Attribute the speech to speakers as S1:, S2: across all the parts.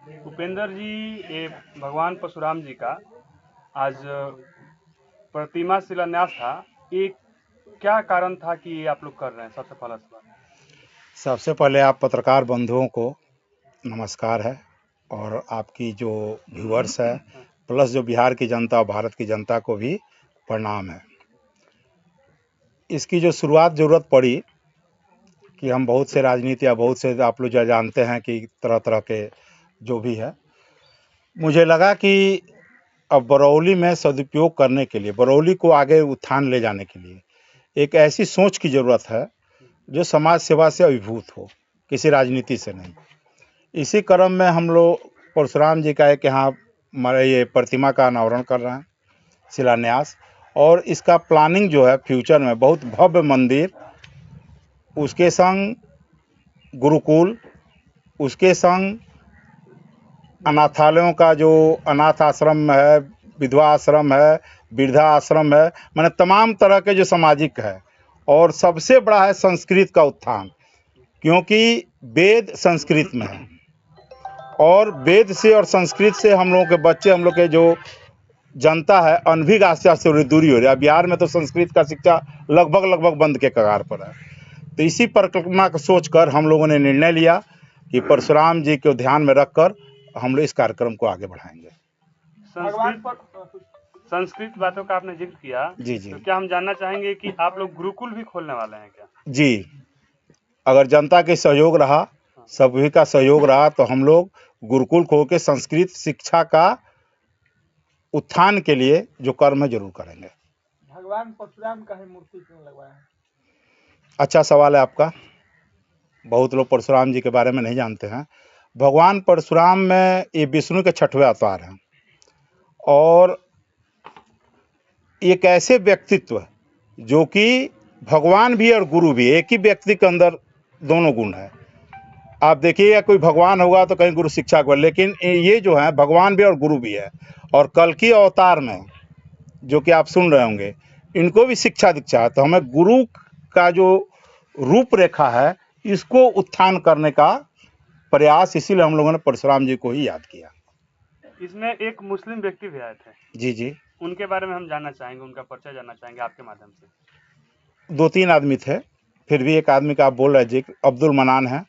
S1: उपेंद्र जी, ये भगवान परशुराम जी का आज प्रतिमा शिलान्यास था। ये क्या कारण था कि ये आप लोग कर रहे हैं? सबसे पहला सवाल।
S2: सबसे पहले आप पत्रकार बंधुओं को नमस्कार है, और आपकी जो व्यूअर्स है प्लस जो बिहार की जनता और भारत की जनता को भी प्रणाम है। इसकी जो शुरुआत ज़रूरत पड़ी कि हम बहुत से राजनीति या बहुत से आप लोग जो जानते हैं कि तरह तरह के जो भी है, मुझे लगा कि अब बरौली में सदुपयोग करने के लिए, बरौली को आगे उत्थान ले जाने के लिए एक ऐसी सोच की ज़रूरत है जो समाज सेवा से अभिभूत हो, किसी राजनीति से नहीं। इसी क्रम में हम लोग परशुराम जी का एक यहाँ हमारे ये प्रतिमा का अनावरण कर रहे हैं, शिलान्यास। और इसका प्लानिंग जो है फ्यूचर में बहुत भव्य मंदिर, उसके संग गुरुकुल, उसके संग अनाथालयों का जो अनाथ आश्रम है, विधवा आश्रम है, वृद्धा आश्रम है, माने तमाम तरह के जो सामाजिक है। और सबसे बड़ा है संस्कृत का उत्थान, क्योंकि वेद संस्कृत में है, और वेद से और संस्कृत से हम लोगों के बच्चे, हम लोग के जो जनता है, अनभिज्ञ आस्था से दूरी हो रही है। बिहार में तो संस्कृत का शिक्षा लगभग बंद के कगार पर है। तो इसी परिकल्पना को सोचकर हम लोगों ने निर्णय लिया कि परशुराम जी को ध्यान में रखकर हम लोग इस कार्यक्रम को आगे बढ़ाएंगे।
S1: संस्कृत बातों का आपने जिक्र किया।
S2: जी जी।
S1: तो क्या हम जानना चाहेंगे कि आप लोग गुरुकुल भी खोलने वाले हैं क्या?
S2: जी, अगर जनता के सहयोग रहा, सभी का सहयोग रहा, तो हम लोग गुरुकुल खोल के संस्कृत शिक्षा का उत्थान के लिए जो कर्म है जरूर करेंगे।
S3: भगवान परशुराम का ही मूर्ति क्यों लगवाया है?
S2: अच्छा सवाल है आपका। बहुत लोग परशुराम जी के बारे में नहीं जानते हैं। भगवान परशुराम में ये विष्णु के 6वें अवतार हैं, और एक ऐसे व्यक्तित्व जो कि भगवान भी और गुरु भी, एक ही व्यक्ति के अंदर दोनों गुण है। आप देखिएगा कोई भगवान होगा तो कहीं गुरु शिक्षा को, लेकिन ये जो है भगवान भी और गुरु भी है। और कल की अवतार में जो कि आप सुन रहे होंगे, इनको भी शिक्षा दीक्षा है। तो हमें गुरु का जो रूपरेखा है, इसको उत्थान करने का प्रयास, इसीलिए हम लोगों ने परशुराम जी को ही याद किया।
S1: इसमें एक मुस्लिम व्यक्ति भी आए थे।
S2: जी जी।
S1: उनके बारे में हम जानना चाहेंगे, उनका परिचय जानना चाहेंगे आपके माध्यम से।
S2: 2-3 आदमी थे, फिर भी एक आदमी का आप बोल रहे जिक्र, अब्दुल मनान है।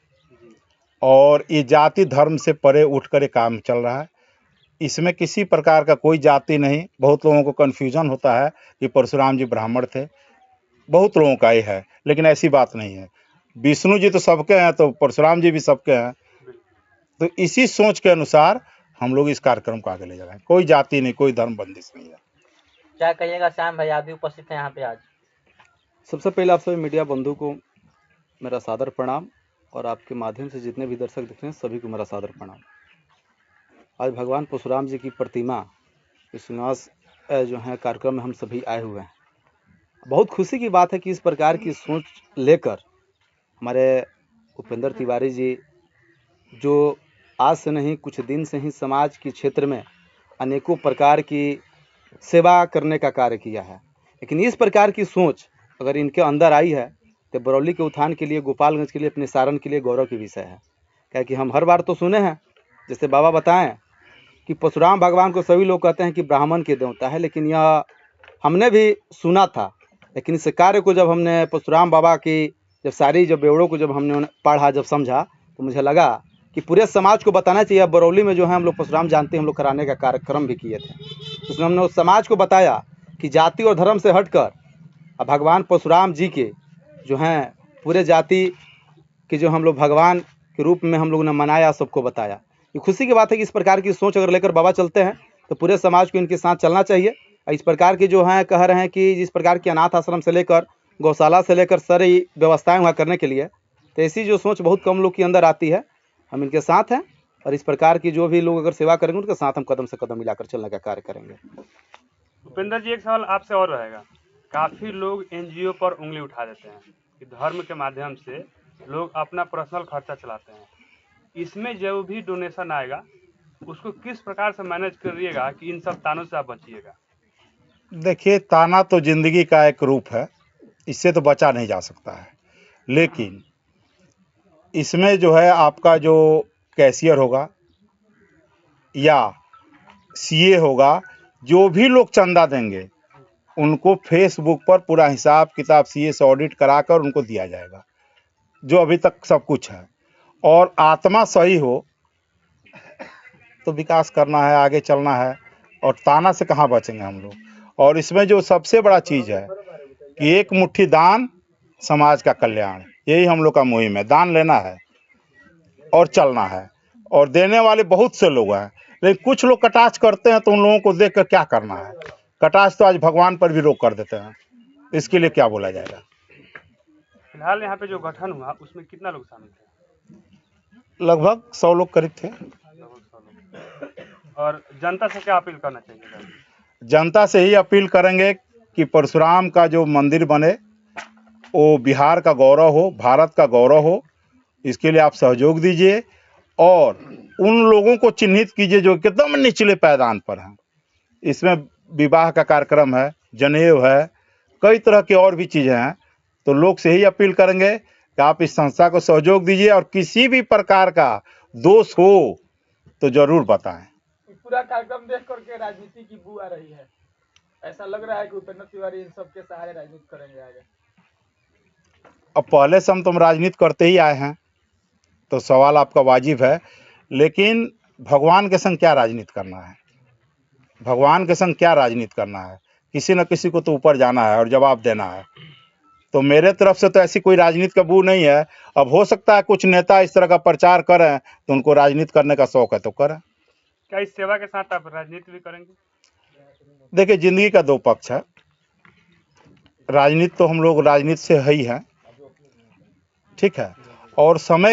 S2: और ये जाति धर्म से परे उठकर ये काम चल रहा है। इसमें किसी प्रकार का कोई जाति नहीं। बहुत लोगों को कन्फ्यूजन होता है कि परशुराम जी ब्राह्मण थे, बहुत लोगों का ये है, लेकिन ऐसी बात नहीं है। विष्णु जी तो सबके हैं, तो परशुराम जी भी सबके हैं। तो इसी सोच के अनुसार हम लोग इस कार्यक्रम को आगे ले जा रहे हैं। कोई जाति नहीं, कोई धर्म बंदिश नहीं है।
S3: क्या कहिएगा श्याम भाई, आप भी उपस्थित हैं यहाँ पे आज?
S4: सबसे पहले आप सभी मीडिया बंधु को मेरा सादर प्रणाम, और आपके माध्यम से जितने भी दर्शक दिख रहे हैं सभी को मेरा सादर प्रणाम। आज भगवान परशुराम जी की प्रतिमा शिलान्यास जो है कार्यक्रम में हम सभी आए हुए हैं। बहुत खुशी की बात है कि इस प्रकार की सोच लेकर हमारे उपेंद्र तिवारी जी, जो आज से नहीं कुछ दिन से ही समाज के क्षेत्र में अनेकों प्रकार की सेवा करने का कार्य किया है, लेकिन इस प्रकार की सोच अगर इनके अंदर आई है तो बरौली के उत्थान के लिए, गोपालगंज के लिए, अपने सारण के लिए गौरव की विषय है। क्या कि हम हर बार तो सुने हैं, जैसे बाबा बताएं कि परशुराम भगवान को सभी लोग कहते हैं कि ब्राह्मण के देवता है, लेकिन यह हमने भी सुना था। लेकिन इस कार्य को जब हमने परशुराम बाबा की जब बेवड़ों को जब हमने पढ़ा, जब समझा, तो मुझे लगा कि पूरे समाज को बताना चाहिए। बरौली में जो है हम लोग परशुराम जानते हैं, हम लोग कराने का कार्यक्रम भी किए थे। उसमें हमने उस समाज को बताया कि जाति और धर्म से हटकर भगवान परशुराम जी के जो हैं पूरे जाति के जो हम लोग भगवान के रूप में हम लोगों ने मनाया, सबको बताया। ये खुशी की बात है कि इस प्रकार की सोच अगर लेकर बाबा चलते हैं तो पूरे समाज को इनके साथ चलना चाहिए। इस प्रकार की जो हैं कह रहे हैं कि जिस प्रकार की अनाथ आश्रम से लेकर गौशाला से लेकर सारी व्यवस्थाएं वहाँ करने के लिए, तो ऐसी जो सोच बहुत कम लोग के अंदर आती है। हम इनके साथ हैं, और इस प्रकार की जो भी लोग अगर सेवा करेंगे उनके साथ हम कदम से कदम मिलाकर चलने का कार्य करेंगे।
S1: उपेंद्र जी, एक सवाल आपसे और रहेगा। काफी लोग एनजीओ पर उंगली उठा देते हैं कि धर्म के माध्यम से लोग अपना पर्सनल खर्चा चलाते हैं। इसमें जो भी डोनेशन आएगा उसको किस प्रकार से मैनेज करिएगा कि इन सब तानों से आप बचिएगा?
S2: देखिए, ताना तो जिंदगी का एक रूप है, इससे तो बचा नहीं जा सकता है। लेकिन इसमें जो है आपका जो कैशियर होगा, या सीए होगा, जो भी लोग चंदा देंगे उनको फेसबुक पर पूरा हिसाब किताब सीए से ऑडिट कराकर उनको दिया जाएगा, जो अभी तक सब कुछ है। और आत्मा सही हो तो विकास करना है, आगे चलना है, और ताना से कहाँ बचेंगे हम लोग। और इसमें जो सबसे बड़ा चीज़ है कि एक मुट्ठी दान, समाज का कल्याण, यही हम लोग का मुहिम है। दान लेना है और चलना है, और देने वाले बहुत से लोग हैं, लेकिन कुछ लोग कटाक्ष करते हैं, तो उन लोगों को देख कर क्या करना है। कटाक्ष तो आज भगवान पर भी रोक कर देते हैं, इसके लिए क्या बोला जाएगा।
S1: फिलहाल यहाँ पे जो गठन हुआ उसमें कितना लोग शामिल थे?
S2: लगभग 100 लोग करीब थे।
S1: लगभग 100 लोग। और जनता से क्या अपील करना चाहिए?
S2: जनता से ही अपील करेंगे कि परशुराम का जो मंदिर बने वो बिहार का गौरव हो, भारत का गौरव हो। इसके लिए आप सहयोग दीजिए और उन लोगों को चिन्हित कीजिए जो एकदम निचले पायदान पर हैं। इसमें विवाह का कार्यक्रम है, जनेऊ है, कई तरह की और भी चीज़ें हैं। तो लोग से ही अपील करेंगे कि आप इस संस्था को सहयोग दीजिए, और किसी भी प्रकार का दोष हो तो जरूर बताएं।
S3: पूरा कार्यक्रम देख करके राजनीति की बू आ रही है। ऐसा लग रहा है कि उपेंद्र तिवारी इन सब के सहारे राजनीति करेंगे आगे।
S2: अब पहले से हम राजनीति करते ही आए हैं, तो सवाल आपका वाजिब है, लेकिन भगवान के संग क्या राजनीति करना है। भगवान के संग क्या राजनीति करना है, किसी न किसी को तो ऊपर जाना है और जवाब देना है। तो मेरे तरफ से तो ऐसी कोई राजनीति का बू नहीं है। अब हो सकता है कुछ नेता इस तरह का प्रचार करें तो उनको राजनीति करने का शौक है तो करें।
S1: क्या इस सेवा के साथ आप राजनीति भी करेंगे?
S2: देखिए, जिंदगी का दो पक्ष है। राजनीति तो हम लोग राजनीति से ही हैं, ठीक है, और समय